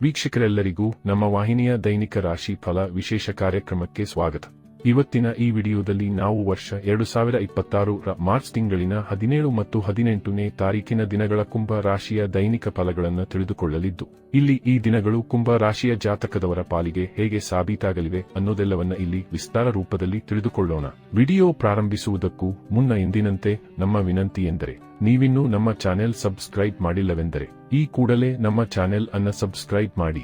ವೀಕ್ಷಕರೆಲ್ಲರಿಗೂ ನಮ್ಮ ವಾಹಿನಿಯ ದೈನಿಕ ರಾಶಿ ಫಲ ವಿಶೇಷ ಕಾರ್ಯಕ್ರಮಕ್ಕೆ ಸ್ವಾಗತ. ಇವತ್ತಿನ ಈ ವಿಡಿಯೋದಲ್ಲಿ ನಾವು ವರ್ಷ 2026ರ ಮಾರ್ಚ್ ತಿಂಗಳಿನ 17 ಮತ್ತು 18ನೇ ತಾರೀಕಿನ ದಿನಗಳ ಕುಂಭ ರಾಶಿಯ ದೈನಿಕ ಫಲಗಳನ್ನು ತಿಳಿದುಕೊಳ್ಳಲಿದ್ದು, ಇಲ್ಲಿ ಈ ದಿನಗಳು ಕುಂಭ ರಾಶಿಯ ಜಾತಕದವರ ಪಾಲಿಗೆ ಹೇಗೆ ಸಾಬೀತಾಗಲಿವೆ ಅನ್ನೋದೆಲ್ಲವನ್ನ ಇಲ್ಲಿ ವಿಸ್ತಾರ ರೂಪದಲ್ಲಿ ತಿಳಿದುಕೊಳ್ಳೋಣ. ವಿಡಿಯೋ ಪ್ರಾರಂಭಿಸುವುದಕ್ಕೂ ಮುನ್ನ ಎಂದಿನಂತೆ ನಮ್ಮ ವಿನಂತಿ ಎಂದರೆ, ನೀವಿನ್ನೂ ನಮ್ಮ ಚಾನೆಲ್ ಸಬ್ಸ್ಕ್ರೈಬ್ ಮಾಡಿಲ್ಲವೆಂದರೆ ಈ ಕೂಡಲೇ ನಮ್ಮ ಚಾನೆಲ್ ಅನ್ನು ಸಬ್ಸ್ಕ್ರೈಬ್ ಮಾಡಿ.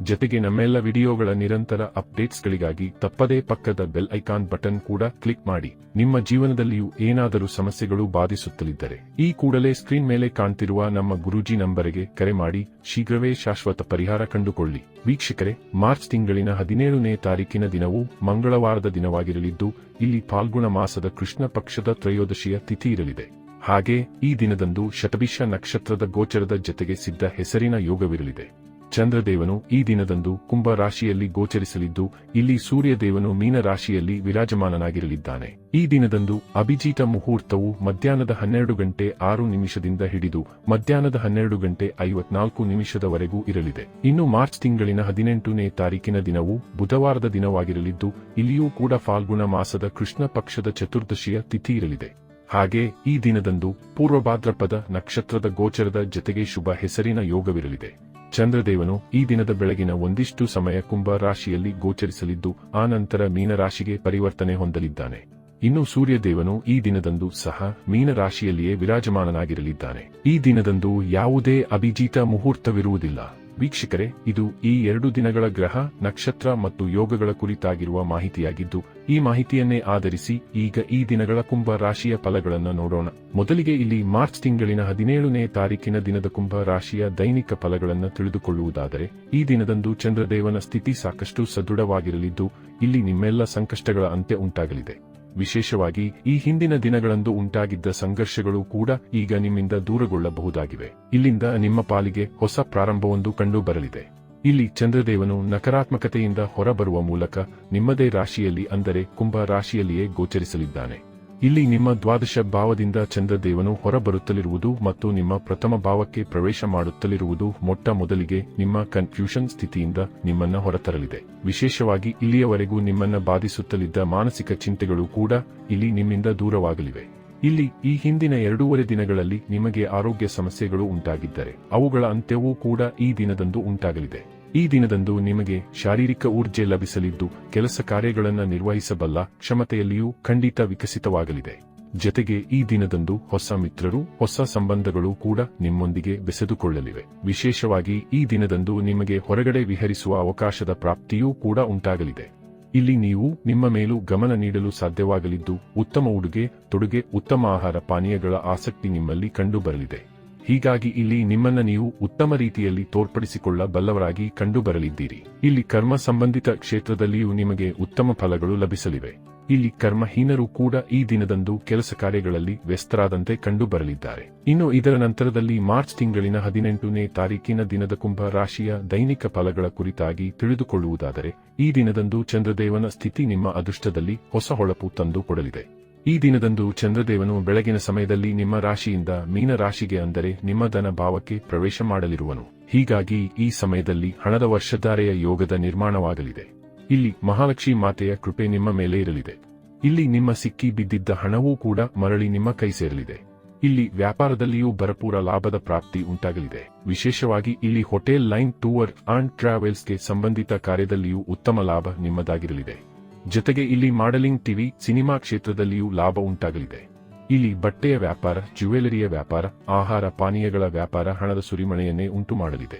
ಜೊತೆಗೆ ನಮ್ಮೆಲ್ಲ ವಿಡಿಯೋಗಳ ನಿರಂತರ ಅಪ್ಡೇಟ್ಸ್ಗಳಿಗಾಗಿ ತಪ್ಪದೇ ಪಕ್ಕದ ಬೆಲ್ ಐಕಾನ್ ಬಟನ್ ಕೂಡ ಕ್ಲಿಕ್ ಮಾಡಿ. ನಿಮ್ಮ ಜೀವನದಲ್ಲಿಯೂ ಏನಾದರೂ ಸಮಸ್ಯೆಗಳು ಬಾಧಿಸುತ್ತಲಿದ್ದರೆ ಈ ಕೂಡಲೇ ಸ್ಕ್ರೀನ್ ಮೇಲೆ ಕಾಣ್ತಿರುವ ನಮ್ಮ ಗುರೂಜಿ ನಂಬರಿಗೆ ಕರೆ ಮಾಡಿ ಶೀಘ್ರವೇ ಶಾಶ್ವತ ಪರಿಹಾರ ಕಂಡುಕೊಳ್ಳಿ. ವೀಕ್ಷಕರೇ, ಮಾರ್ಚ್ ತಿಂಗಳಿನ 17ನೇ ತಾರೀಕಿನ ದಿನವು ಮಂಗಳವಾರದ ದಿನವಾಗಿರಲಿದ್ದು, ಇಲ್ಲಿ ಫಾಲ್ಗುಣ ಮಾಸದ ಕೃಷ್ಣ ಪಕ್ಷದ ತ್ರಯೋದಶಿಯ ತಿಥಿ ಇರಲಿದೆ. ಹಾಗೆ ಈ ದಿನದಂದು ಶತಭಿಷ ನಕ್ಷತ್ರದ ಗೋಚರದ ಜೊತೆಗೆ ಸಿದ್ಧ ಹೆಸರಿನ ಯೋಗವಿರಲಿದೆ. ಚಂದ್ರದೇವನು ಈ ದಿನದಂದು ಕುಂಭ ರಾಶಿಯಲ್ಲಿ ಗೋಚರಿಸಲಿದ್ದು, ಇಲ್ಲಿ ಸೂರ್ಯದೇವನು ಮೀನ ರಾಶಿಯಲ್ಲಿ ವಿರಾಜಮಾನನಾಗಿರಲಿದ್ದಾನೆ. ಈ ದಿನದಂದು ಅಭಿಜಿತ ಮುಹೂರ್ತವು ಮಧ್ಯಾಹ್ನದ 12:06 ಹಿಡಿದು ಮಧ್ಯಾಹ್ನದ 12:54 ಇರಲಿದೆ. ಇನ್ನು ಮಾರ್ಚ್ ತಿಂಗಳಿನ 18ನೇ ತಾರೀಕಿನ ದಿನವು ಬುಧವಾರದ ದಿನವಾಗಿರಲಿದ್ದು, ಇಲ್ಲಿಯೂ ಕೂಡ ಫಾಲ್ಗುಣ ಮಾಸದ ಕೃಷ್ಣ ಪಕ್ಷದ ಚತುರ್ದಶಿಯ ತಿಥಿ ಇರಲಿದೆ. ಹಾಗೆ ಈ ದಿನದಂದು ಪೂರ್ವಭಾದ್ರಪದ ನಕ್ಷತ್ರದ ಗೋಚರದ ಜೊತೆಗೆ ಶುಭ ಹೆಸರಿನ ಯೋಗವಿರಲಿದೆ. ಚಂದ್ರದೇವನು ಈ ದಿನದ ಬೆಳಗಿನ ಒಂದಿಷ್ಟು ಸಮಯ ಕುಂಭ ರಾಶಿಯಲ್ಲಿ ಗೋಚರಿಸಲಿದ್ದು, ಆ ನಂತರ ಮೀನರಾಶಿಗೆ ಪರಿವರ್ತನೆ ಹೊಂದಲಿದ್ದಾನೆ. ಇನ್ನು ಸೂರ್ಯದೇವನು ಈ ದಿನದಂದು ಸಹ ಮೀನ ರಾಶಿಯಲ್ಲಿಯೇ ವಿರಾಜಮಾನನಾಗಿರಲಿದ್ದಾನೆ. ಈ ದಿನದಂದು ಯಾವುದೇ ಅಭಿಜಿತ ಮುಹೂರ್ತವಿರುವುದಿಲ್ಲ. ವೀಕ್ಷಕರೇ, ಇದು ಈ 2 ದಿನಗಳ ಗ್ರಹ, ನಕ್ಷತ್ರ ಮತ್ತು ಯೋಗಗಳ ಕುರಿತಾಗಿರುವ ಮಾಹಿತಿಯಾಗಿದ್ದು, ಈ ಮಾಹಿತಿಯನ್ನೇ ಆಧರಿಸಿ ಈಗ ಈ ದಿನಗಳ ಕುಂಭ ರಾಶಿಯ ಫಲಗಳನ್ನು ನೋಡೋಣ. ಮೊದಲಿಗೆ ಇಲ್ಲಿ ಮಾರ್ಚ್ ತಿಂಗಳಿನ 17ನೇ ತಾರೀಕಿನ ದಿನದ ಕುಂಭ ರಾಶಿಯ ದೈನಿಕ ಫಲಗಳನ್ನು ತಿಳಿದುಕೊಳ್ಳುವುದಾದರೆ, ಈ ದಿನದಂದು ಚಂದ್ರದೇವನ ಸ್ಥಿತಿ ಸಾಕಷ್ಟು ಸದೃಢವಾಗಿರಲಿದ್ದು, ಇಲ್ಲಿ ನಿಮ್ಮೆಲ್ಲ ಸಂಕಷ್ಟಗಳ ಅಂತ್ಯ ಉಂಟಾಗಲಿದೆ. ವಿಶೇಷವಾಗಿ ಈ ಹಿಂದಿನ ದಿನಗಳಂದು ಉಂಟಾಗಿದ್ದ ಸಂಘರ್ಷಗಳು ಕೂಡ ಈಗ ನಿಮ್ಮಿಂದ ದೂರಗೊಳ್ಳಬಹುದಾಗಿವೆ. ಇಲ್ಲಿಂದ ನಿಮ್ಮ ಪಾಲಿಗೆ ಹೊಸ ಪ್ರಾರಂಭವೊಂದು ಕಂಡು ಬರಲಿದೆ. ಇಲ್ಲಿ ಚಂದ್ರದೇವನು ನಕಾರಾತ್ಮಕತೆಯಿಂದ ಹೊರಬರುವ ಮೂಲಕ ನಿಮ್ಮದೇ ರಾಶಿಯಲ್ಲಿ ಅಂದರೆ ಕುಂಭ ರಾಶಿಯಲ್ಲಿಯೇ ಗೋಚರಿಸಲಿದ್ದಾನೆ. ಇಲ್ಲಿ ನಿಮ್ಮ ದ್ವಾದಶ ಭಾವದಿಂದ ಚಂದ್ರದೇವನು ಹೊರಬರುತ್ತಲಿರುವುದು ಮತ್ತು ನಿಮ್ಮ ಪ್ರಥಮ ಭಾವಕ್ಕೆ ಪ್ರವೇಶ ಮಾಡುತ್ತಲಿರುವುದು ಮೊಟ್ಟ ಮೊದಲಿಗೆ ನಿಮ್ಮ ಕನ್ಫ್ಯೂಷನ್ ಸ್ಥಿತಿಯಿಂದ ನಿಮ್ಮನ್ನ ಹೊರತರಲಿದೆ. ವಿಶೇಷವಾಗಿ ಇಲ್ಲಿಯವರೆಗೂ ನಿಮ್ಮನ್ನ ಬಾಧಿಸುತ್ತಲಿದ್ದ ಮಾನಸಿಕ ಚಿಂತೆಗಳು ಕೂಡ ಇಲ್ಲಿ ನಿಮ್ಮಿಂದ ದೂರವಾಗಲಿವೆ. ಇಲ್ಲಿ ಈ ಹಿಂದಿನ 2.5 ದಿನಗಳಲ್ಲಿ ನಿಮಗೆ ಆರೋಗ್ಯ ಸಮಸ್ಯೆಗಳು ಉಂಟಾಗಿದ್ದರೆ ಅವುಗಳ ಅಂತ್ಯವೂ ಕೂಡ ಈ ದಿನದಂದು ಉಂಟಾಗಲಿದೆ. ಈ ದಿನದಂದು ನಿಮಗೆ ಶಾರೀರಿಕ ಊರ್ಜೆ ಲಭಿಸಲಿದ್ದು, ಕೆಲಸ ಕಾರ್ಯಗಳನ್ನು ನಿರ್ವಹಿಸಬಲ್ಲ ಕ್ಷಮತೆಯಲ್ಲಿಯೂ ಖಂಡಿತ ವಿಕಸಿತವಾಗಲಿದೆ. ಜೊತೆಗೆ ಈ ದಿನದಂದು ಹೊಸ ಮಿತ್ರರು, ಹೊಸ ಸಂಬಂಧಗಳು ಕೂಡ ನಿಮ್ಮೊಂದಿಗೆ ಬೆಸೆದುಕೊಳ್ಳಲಿವೆ. ವಿಶೇಷವಾಗಿ ಈ ದಿನದಂದು ನಿಮಗೆ ಹೊರಗಡೆ ವಿಹರಿಸುವ ಅವಕಾಶದ ಪ್ರಾಪ್ತಿಯೂ ಕೂಡ ಉಂಟಾಗಲಿದೆ. ಇಲ್ಲಿ ನೀವು ನಿಮ್ಮ ಮೇಲೂ ಗಮನ ನೀಡಲು ಸಾಧ್ಯವಾಗಲಿದ್ದು, ಉತ್ತಮ ಉಡುಗೆ ತೊಡುಗೆ, ಉತ್ತಮ ಆಹಾರ ಪಾನೀಯಗಳ ಆಸಕ್ತಿ ನಿಮ್ಮಲ್ಲಿ ಕಂಡುಬರಲಿದೆ. ಹೀಗಾಗಿ ಇಲ್ಲಿ ನಿಮ್ಮನ್ನ ನೀವು ಉತ್ತಮ ರೀತಿಯಲ್ಲಿ ತೋರ್ಪಡಿಸಿಕೊಳ್ಳಬಲ್ಲವರಾಗಿ ಕಂಡುಬರಲಿದ್ದೀರಿ. ಇಲ್ಲಿ ಕರ್ಮ ಸಂಬಂಧಿತ ಕ್ಷೇತ್ರದಲ್ಲಿಯೂ ನಿಮಗೆ ಉತ್ತಮ ಫಲಗಳು ಲಭಿಸಲಿವೆ. ಇಲ್ಲಿ ಕರ್ಮಹೀನರು ಕೂಡ ಈ ದಿನದಂದು ಕೆಲಸ ಕಾರ್ಯಗಳಲ್ಲಿ ವ್ಯಸ್ತರಾದಂತೆ ಕಂಡುಬರಲಿದ್ದಾರೆ. ಇನ್ನು ಇದರ ನಂತರದಲ್ಲಿ ಮಾರ್ಚ್ ತಿಂಗಳಿನ 18ನೇ ತಾರೀಕಿನ ದಿನದ ಕುಂಭ ರಾಶಿಯ ದೈನಿಕ ಫಲಗಳ ಕುರಿತಾಗಿ ತಿಳಿದುಕೊಳ್ಳುವುದಾದರೆ, ಈ ದಿನದಂದು ಚಂದ್ರದೇವನ ಸ್ಥಿತಿ ನಿಮ್ಮ ಅದೃಷ್ಟದಲ್ಲಿ ಹೊಸ ಹೊಳಪು ತಂದು ಕೊಡಲಿದೆ. ಈ ದಿನದಂದು ಚಂದ್ರದೇವನು ಬೆಳಗಿನ ಸಮಯದಲ್ಲಿ ನಿಮ್ಮ ರಾಶಿಯಿಂದ ಮೀನ ರಾಶಿಗೆ ಅಂದರೆ ನಿಮ್ಮ ಧನ ಭಾವಕ್ಕೆ ಪ್ರವೇಶ ಮಾಡಲಿರುವನು. ಹೀಗಾಗಿ ಈ ಸಮಯದಲ್ಲಿ ಹಣದ ವರ್ಷಧಾರೆಯ ಯೋಗದ ನಿರ್ಮಾಣವಾಗಲಿದೆ. ಇಲ್ಲಿ ಮಹಾಲಕ್ಷ್ಮಿ ಮಾತೆಯ ಕೃಪೆ ನಿಮ್ಮ ಮೇಲೆ ಇರಲಿದೆ. ಇಲ್ಲಿ ನಿಮ್ಮ ಸಿಕ್ಕಿ ಬಿದ್ದಿದ್ದ ಹಣವೂ ಕೂಡ ಮರಳಿ ನಿಮ್ಮ ಕೈ ಸೇರಲಿದೆ. ಇಲ್ಲಿ ವ್ಯಾಪಾರದಲ್ಲಿಯೂ ಭರಪೂರ ಲಾಭದ ಪ್ರಾಪ್ತಿ ಉಂಟಾಗಲಿದೆ. ವಿಶೇಷವಾಗಿ ಇಲ್ಲಿ ಹೋಟೆಲ್, ಲೈನ್, ಟೂರ್ ಅಂಡ್ ಟ್ರಾವೆಲ್ಸ್ಗೆ ಸಂಬಂಧಿತ ಕಾರ್ಯದಲ್ಲಿಯೂ ಉತ್ತಮ ಲಾಭ ನಿಮ್ಮದಾಗಿರಲಿದೆ. ಜೊತೆಗೆ ಇಲ್ಲಿ ಮಾಡೆಲಿಂಗ್, ಟಿವಿ, ಸಿನಿಮಾ ಕ್ಷೇತ್ರದಲ್ಲಿಯೂ ಲಾಭ ಉಂಟಾಗಲಿದೆ. ಇಲ್ಲಿ ಬಟ್ಟೆಯ ವ್ಯಾಪಾರ, ಜ್ಯುವೆಲರಿಯ ವ್ಯಾಪಾರ, ಆಹಾರ ಪಾನೀಯಗಳ ವ್ಯಾಪಾರ ಹಣದ ಸುರಿಮಳೆಯನ್ನೇ ಉಂಟು ಮಾಡಲಿದೆ.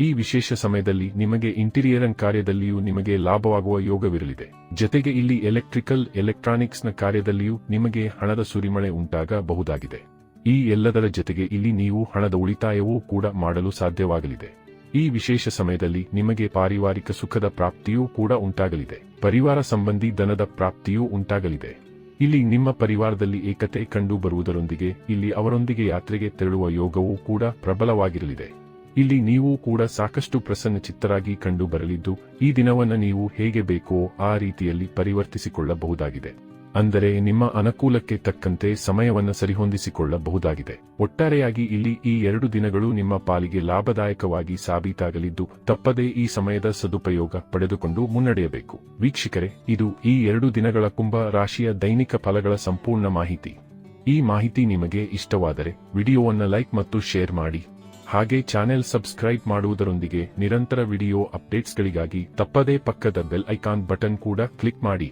ಈ ವಿಶೇಷ ಸಮಯದಲ್ಲಿ ನಿಮಗೆ ಇಂಟೀರಿಯರ್ ಕಾರ್ಯದಲ್ಲಿಯೂ ನಿಮಗೆ ಲಾಭವಾಗುವ ಯೋಗವಿರಲಿದೆ. ಜೊತೆಗೆ ಇಲ್ಲಿ ಎಲೆಕ್ಟ್ರಿಕಲ್, ಎಲೆಕ್ಟ್ರಾನಿಕ್ಸ್ನ ಕಾರ್ಯದಲ್ಲಿಯೂ ನಿಮಗೆ ಹಣದ ಸುರಿಮಳೆ ಉಂಟಾಗಬಹುದಾಗಿದೆ. ಈ ಎಲ್ಲದರ ಜೊತೆಗೆ ಇಲ್ಲಿ ನೀವು ಹಣದ ಉಳಿತಾಯವೂ ಕೂಡ ಮಾಡಲು ಸಾಧ್ಯವಾಗಲಿದೆ. ಈ ವಿಶೇಷ ಸಮಯದಲ್ಲಿ ನಿಮಗೆ ಪಾರಿವಾರಿಕ ಸುಖದ ಪ್ರಾಪ್ತಿಯೂ ಕೂಡ ಉಂಟಾಗಲಿದೆ. ಪರಿವಾರ ಸಂಬಂಧಿ ಧನದ ಪ್ರಾಪ್ತಿಯೂ ಉಂಟಾಗಲಿದೆ. ಇಲ್ಲಿ ನಿಮ್ಮ ಪರಿವಾರದಲ್ಲಿ ಏಕತೆ ಕಂಡು ಬರುವುದರೊಂದಿಗೆ ಇಲ್ಲಿ ಅವರೊಂದಿಗೆ ಯಾತ್ರೆಗೆ ತೆರಳುವ ಯೋಗವೂ ಕೂಡ ಪ್ರಬಲವಾಗಿರಲಿದೆ. ಇಲ್ಲಿ ನೀವು ಕೂಡ ಸಾಕಷ್ಟು ಪ್ರಸನ್ನಚಿತ್ತರಾಗಿ ಕಂಡು ಬರಲಿದ್ದು, ಈ ದಿನವನ್ನು ನೀವು ಹೇಗೆ ಬೇಕೋ ಆ ರೀತಿಯಲ್ಲಿ ಪರಿವರ್ತಿಸಿಕೊಳ್ಳಬಹುದಾಗಿದೆ. ಅಂದರೆ ನಿಮ್ಮ ಅನುಕೂಲಕ್ಕೆ ತಕ್ಕಂತೆ ಸಮಯವನ್ನು ಸರಿಹೊಂದಿಸಿಕೊಳ್ಳಬಹುದಾಗಿದೆ. ಒಟ್ಟಾರೆಯಾಗಿ ಇಲ್ಲಿ ಈ 2 ದಿನಗಳು ನಿಮ್ಮ ಪಾಲಿಗೆ ಲಾಭದಾಯಕವಾಗಿ ಸಾಬೀತಾಗಲಿದ್ದು ತಪ್ಪದೇ ಈ ಸಮಯದ ಸದುಪಯೋಗ ಪಡೆದುಕೊಂಡು ಮುನ್ನಡೆಯಬೇಕು. ವೀಕ್ಷಕರೇ, ಇದು ಈ 2 ದಿನಗಳ ಕುಂಭ ರಾಶಿಯ ದೈನಿಕ ಫಲಗಳ ಸಂಪೂರ್ಣ ಮಾಹಿತಿ. ಈ ಮಾಹಿತಿ ನಿಮಗೆ ಇಷ್ಟವಾದರೆ ವಿಡಿಯೋವನ್ನು ಲೈಕ್ ಮತ್ತು ಶೇರ್ ಮಾಡಿ. ಹಾಗೆ ಚಾನೆಲ್ ಸಬ್ಸ್ಕ್ರೈಬ್ ಮಾಡುವುದರೊಂದಿಗೆ ನಿರಂತರ ವಿಡಿಯೋ ಅಪ್ಡೇಟ್ಸ್ಗಳಿಗಾಗಿ ತಪ್ಪದೇ ಪಕ್ಕದ ಬೆಲ್ ಐಕಾನ್ ಬಟನ್ ಕೂಡ ಕ್ಲಿಕ್ ಮಾಡಿ.